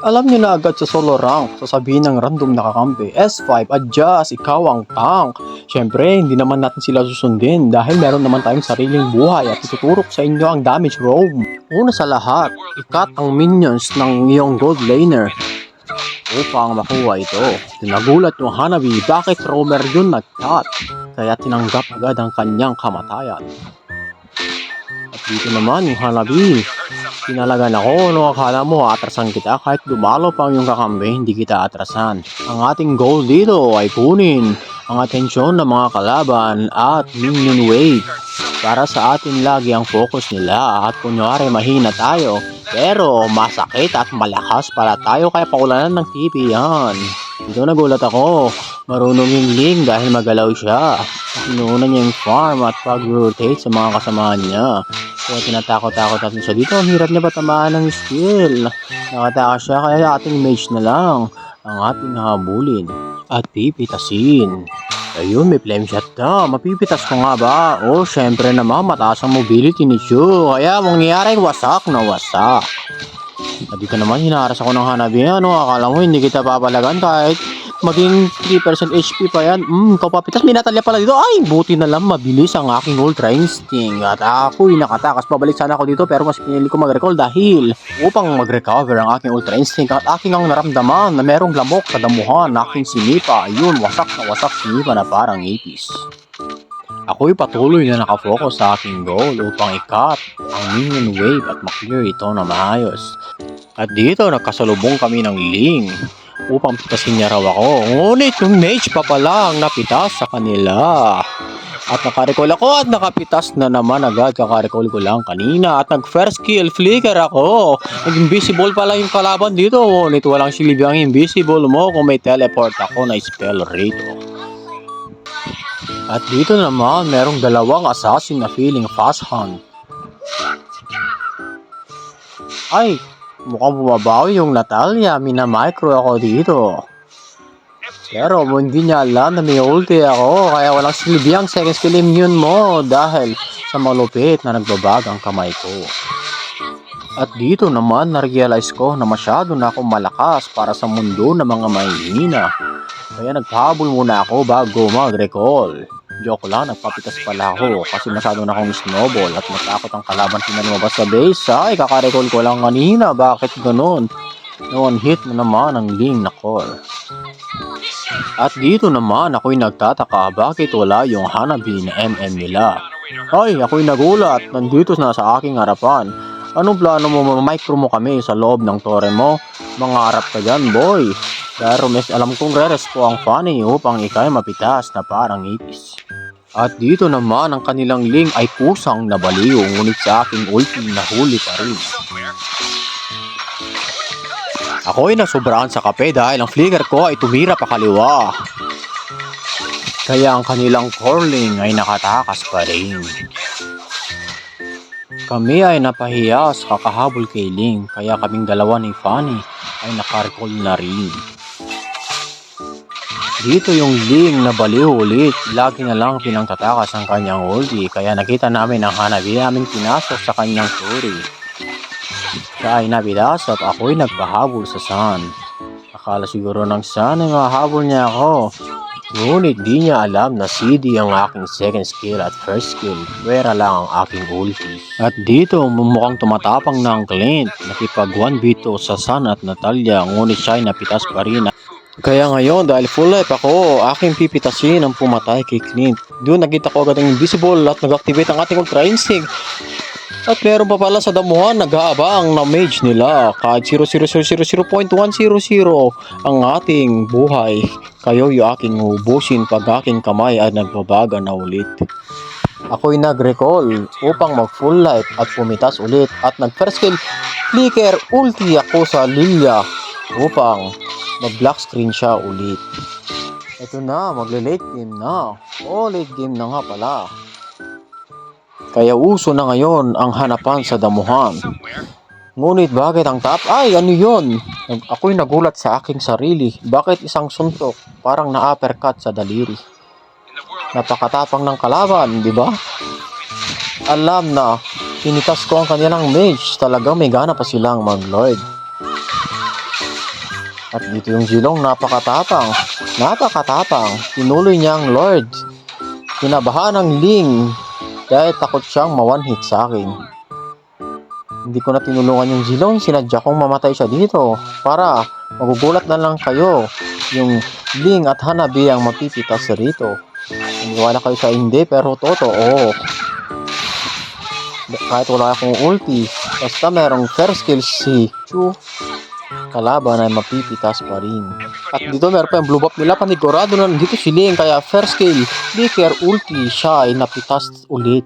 Alam niyo na agad sa solo rank, sasabihin ng random na kakampi, S5, adjust, ikaw ang tank. Siyempre, hindi naman natin sila susundin dahil meron naman tayong sariling buhay at ituturok sa inyo ang damage roam. Una sa lahat, ikat ang minions ng iyong gold laner upang makuha ito. Nagulat yung Hanabi bakit roamer yun nag-cut, kaya tinanggap agad ang kanyang kamatayan. At dito naman yung Hanabi, pinalagan ako, akala mo atrasan kita kahit dumalo pa ang iyong kakampi, hindi kita atrasan. Ang ating goal dito ay kunin ang atensyon ng mga kalaban at minion wave. Para sa atin lagi ang focus nila at kunyari mahina tayo, pero masakit at malakas para tayo kaya paulanan ng TP yan. Dito nagulat ako, marunong yung Ling dahil magalaw siya. Inuuna niya yung farm at pag-rotate sa mga kasamahan niya. Kaya tinatakot-takot natin siya dito. Ang hirap niya patamaan ng skill. Nakataka siya kaya ating mage na lang ang ating habulin at pipitasin. Ayun, may flame shot na. Mapipitas ko nga ba? O, syempre naman, mataas ang mobility ni Shu. Kaya mangyayari, wasak na wasak. At dito naman, hinaras ako ng Hanabi. Ano, akala mo hindi kita papalagan kahit maging 3% HP pa yan. Kapapitas, may natalya pala dito. Ay, buti na lang mabilis ang aking Ultra Instinct. At ako'y nakatakas. Pabalik sana ako dito pero mas pinili ko mag-recall dahil upang mag-recover ang aking Ultra Instinct at aking ang naramdaman na merong lamok sa damuhan na aking sinipa. Ayun, wasak na wasak sinipa na parang ipis. Ako'y patuloy na nakafocus sa aking goal upang ikat ang minion wave at maklear ito na maayos. At dito nagkasalubong kami ng Ling upang pitasin niya raw ako. Ngunit yung mage pa pala ang napitas sa kanila. At nakarecall ako at nakapitas na naman agad. Kakarecall ko lang kanina at nag-first kill flicker ako. Nag-invisible pala yung kalaban dito. Ngunit walang silbi ang invisible mo kung may teleport ako na spell rito. At dito naman, merong dalawang assassin na feeling fast hunt. Ay, mukhang bumabawi yung Natalia. Mina-micro ako dito. Pero hindi niya alam na may ulti ako. Kaya walang silbi ang second skill immune mo dahil sa malupit na nagbabag ang kamay ko. At dito naman, na-realize ko na masyado na akong malakas para sa mundo ng mga mahihina. Kaya nagpahabol muna ako bago mag-recall. Joke lang, nagpapitas pala ako kasi masyado na akong snowball at matakot ang kalaban pinalumabas sa base. Ay, kakarecall ko lang kanina. Bakit ganun? Noon hit na naman ang Ling na core. At dito naman ako'y nagtataka bakit wala yung Hanabi na MM nila. Ay, ako'y nagulat. Nandito na sa aking harapan. Anong plano mo, micro mo kami sa loob ng tore mo? Mangarap ka dyan, boy. Pero mes alam kong re-respo ang funny upang ikay mapitas na parang ipis. At dito naman ang kanilang Ling ay kusang nabaliw, ngunit sa aking ulti nahuli pa rin. Ako'y nasobrahan sa kape dahil ang flicker ko ay tumira pa kaliwa. Kaya ang kanilang calling ay nakatakas pa rin. Kami ay napahiya sa kakahabol kay Ling, kaya kaming dalawa ni Fanny ay nakarecall na rin. Dito yung Ling na baliw ulit, lagi na lang pinangtatakas ang kanyang ulti, kaya nakita namin ang Hanabi aming pinasok sa kanyang turi. Siya ay nabidas at ako'y nagpahabol sa Sun. Akala siguro ng Sun ay mahabol niya ako. Ngunit di niya alam na CD ang aking second skill at first skill, pwera lang ang aking ulti. At dito mukhang tumatapang na ang Clint, nakipag 1v2 sa Sun at Natalia, ngunit siya ay napitas pa rin. Kaya ngayon dahil full life ako, aking pipitasin ang pumatay kay Clint. Doon nakita ko agad ang invisible at nag-activate ang ating Ultra Instinct. At meron pa pala sa damuhan, nag-aabang na mage nila. Kahit 0.000.100 ang ating buhay. Kayo yung aking ubusin pag aking kamay ay nagbabaga na ulit. Ako'y nag-recall upang mag-full life at pumitas ulit. At nag-first skill flicker ulti ako sa Lilia upang mag-black screen siya ulit. Ito na, magle-late game na. Late game na nga pala. Kaya uso na ngayon ang hanapan sa damuhan. Ngunit bakit ang top? Ay, ano yun? Ako'y nagulat sa aking sarili. Bakit isang suntok? Parang na-uppercut sa daliri. Napakatapang ng kalaban, di ba? Alam na, pinitas ko ang kanilang mage. Talagang may gana pa silang mag-lord. At dito yung Zilong napakatapang. Napakatapang. Tinuloy niya ang Lord. Kinabahan ng Ling dahil takot siyang ma-one-hit sa akin. Hindi ko na tinulungan yung Zilong. Sinadya kong mamatay siya dito. Para magugulat na lang kayo. Yung Ling at Hanabi ang mapipitas rito. Maniwala kayo sa hindi pero totoo. Kahit wala akong ulti. Basta merong first skill si Chu. Kalaban ay mapipitas pa rin. At dito meron pa yung blue buff nila. Panigurado na dito si Ling. Kaya first skill. Di care ulti siya ay napitas ulit.